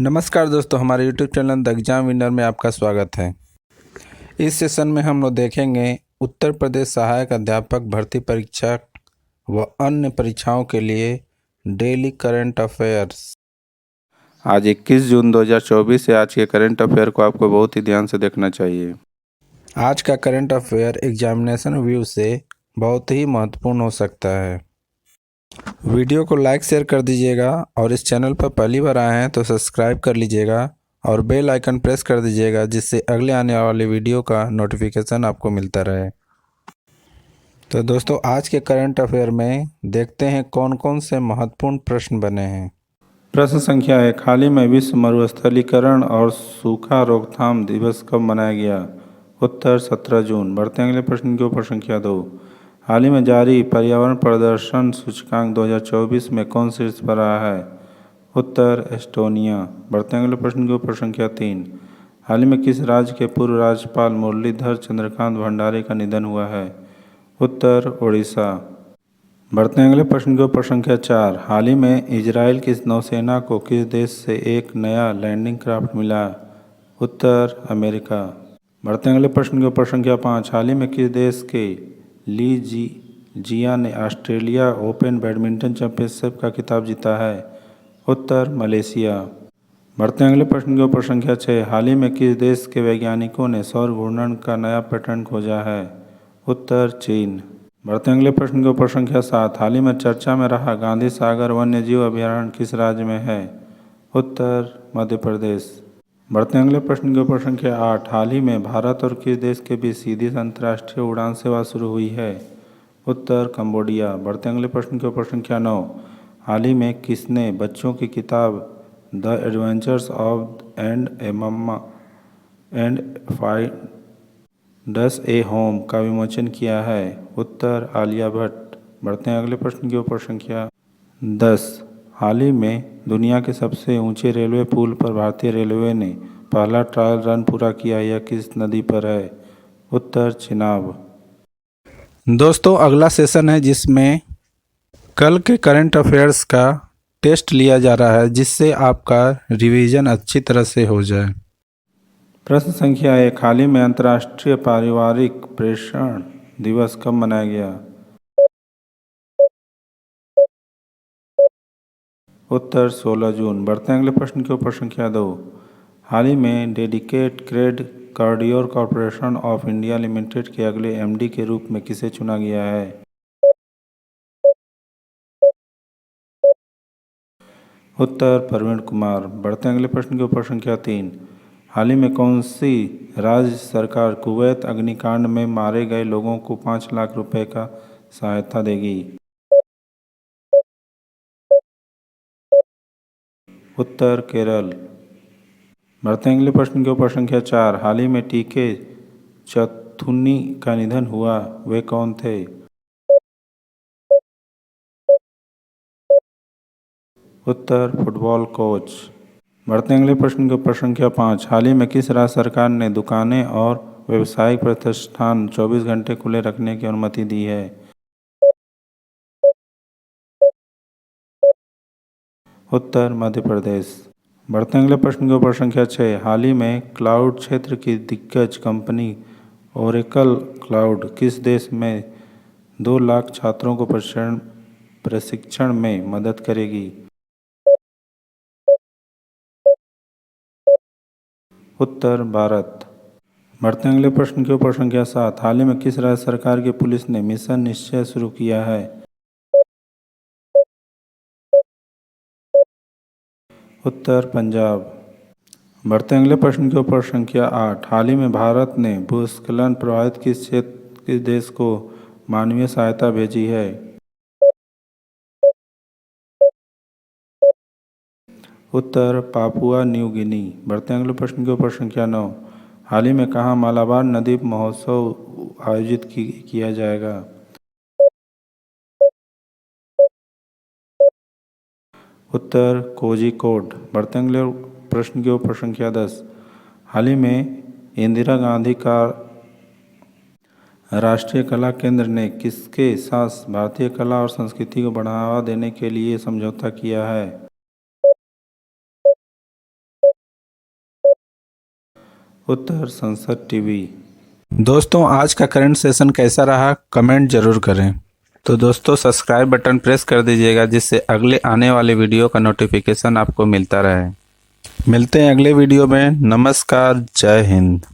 नमस्कार दोस्तों, हमारे YouTube channel the exam winner में आपका स्वागत है। इस सेशन में हम लोग देखेंगे उत्तर प्रदेश सहायक अध्यापक भर्ती परीक्षा व अन्य परीक्षाओं के लिए डेली करंट अफेयर्स। आज 21 जून 2024 है। आज के करंट अफेयर को आपको बहुत ही ध्यान से देखना चाहिए। आज का करंट अफेयर एग्जामिनेशन व्यू से बहुत ही महत्वपूर्ण हो सकता है। वीडियो को लाइक शेयर कर दीजिएगा और इस चैनल पर पहली बार आए हैं तो सब्सक्राइब कर लीजिएगा और बेल आइकन प्रेस कर दीजिएगा, जिससे अगले आने वाले वीडियो का नोटिफिकेशन आपको मिलता रहे। तो दोस्तों, आज के करंट अफेयर में देखते हैं कौन कौन से महत्वपूर्ण प्रश्न बने हैं। प्रश्न संख्या 1, हाल ही में विश्व मरुस्थलीकरण और सूखा रोकथाम दिवस कब मनाया गया? उत्तर 17 जून। बढ़ते हैं अगले प्रश्न के ऊपर। संख्या 2, हाल ही में जारी पर्यावरण प्रदर्शन सूचकांक 2024 में कौन शीर्ष पर रहा है? उत्तर एस्टोनिया। बढ़ते हैं अगले प्रश्न के ऊपर। संख्या 3, हाल ही में किस राज्य के पूर्व राज्यपाल मुरलीधर चंद्रकांत भंडारी का निधन हुआ है? उत्तर ओडिशा। बढ़ते हैं अगले प्रश्न के ऊपर। संख्या 4, हाल ही में इजराइल की नौसेना को किस देश से एक नया लैंडिंग क्राफ्ट मिला? उत्तर अमेरिका। बढ़ते हैं अगले प्रश्न के ऊपर। संख्या 5, हाल ही में किस देश के ली जिया ने ऑस्ट्रेलिया ओपन बैडमिंटन चैंपियनशिप का खिताब जीता है? उत्तर मलेशिया। बढ़ते हैं अगले प्रश्न के ऊपर। संख्या 6, हाल ही में किस देश के वैज्ञानिकों ने सौर घूर्णन का नया पैटर्न खोजा है? उत्तर चीन। बढ़ते हैं अगले प्रश्न के ऊपर। संख्या 7, हाल ही में चर्चा में रहा गांधी सागर वन्य जीव अभयारण्य किस राज्य में है? उत्तर मध्य प्रदेश। बढ़ते हैं अगले प्रश्न के ऊपर। संख्या 8, हाल ही में भारत और किस देश के बीच सीधी अंतर्राष्ट्रीय उड़ान सेवा शुरू हुई है? उत्तर कंबोडिया। बढ़ते हैं अगले प्रश्न के ऊपर। संख्या 9, हाल ही में किसने बच्चों की किताब the adventures of and a mama and finds a home का विमोचन किया है? उत्तर आलिया भट्ट। बढ़ते हैं अगले प्रश्न के ऊपर। संख्या 10, हाल ही में दुनिया के सबसे ऊंचे रेलवे पुल पर भारतीय रेलवे ने पहला ट्रायल रन पूरा किया, यह किस नदी पर है? उत्तर चिनाब। दोस्तों, अगला सेशन है जिसमें कल के करंट अफेयर्स का टेस्ट लिया जा रहा है, जिससे आपका रिवीजन अच्छी तरह से हो जाए। प्रश्न संख्या 1, हाल ही में अंतर्राष्ट्रीय पारिवारिक प्रेषण दिवस कब मनाया गया? उत्तर 16 जून। बढ़ते हैं अगले प्रश्न के ऊपर। संख्या 2, हाल ही में dedicated freight corridor corporation of India limited के अगले एमडी के रूप में किसे चुना गया है? उत्तर प्रवीण कुमार। बढ़ते हैं अगले प्रश्न के ऊपर। संख्या 3, हाल ही में कौन सी राज्य सरकार कुवैत अग्निकांड में मारे गए लोगों को 5 लाख रुपए का सहायता देगी? उत्तर केरल। बढ़ते हैं अगले प्रश्न के ऊपर। संख्या 4, हाल ही में टीके चथुनी का निधन हुआ, वे कौन थे? उत्तर फुटबॉल कोच। बढ़ते हैं अगले प्रश्न के ऊपर। संख्या 5, हाल ही में किस राज्य सरकार ने दुकानें और व्यावसायिक प्रतिष्ठान 24 घंटे खुले रखने की अनुमति दी है? उत्तर मध्य प्रदेश। बढ़ते हैं अगले प्रश्न के ऊपर। संख्या 6, हाल ही में क्लाउड क्षेत्र की दिग्गज कंपनी ओरेकल क्लाउड किस देश में 2 लाख छात्रों को प्रशिक्षण में मदद करेगी? उत्तर भारत। बढ़ते हैं अगले प्रश्न के ऊपर। संख्या 7, हाल ही में किस राज्य सरकार की पुलिस ने मिशन निश्चय शुरू किया है? उत्तर पंजाब। बढ़ते हैं अगले प्रश्न के ऊपर। संख्या 8, हाल ही में भारत ने भूस्खलन प्रभावित किस देश को मानवीय सहायता भेजी है? उत्तर पापुआ न्यू गिनी। बढ़ते हैं अगले प्रश्न के ऊपर। संख्या 9, हाल ही में कहाँ मालाबार नदी महोत्सव आयोजित किया जाएगा? उत्तर कोझिकोड। बढ़ते हैं अगले प्रश्न के ऊपर। संख्या 10, हाल ही में इंदिरा गांधी का राष्ट्रीय कला केंद्र ने किसके साथ भारतीय कला और संस्कृति को बढ़ावा देने के लिए समझौता किया है? उत्तर संसद टीवी। दोस्तों, आज का करंट सेशन कैसा रहा कमेंट जरूर करें। तो दोस्तों, सब्सक्राइब बटन प्रेस कर दीजिएगा जिससे अगले आने वाले वीडियो का नोटिफिकेशन आपको मिलता रहे। मिलते हैं अगले वीडियो में। नमस्कार, जय हिंद।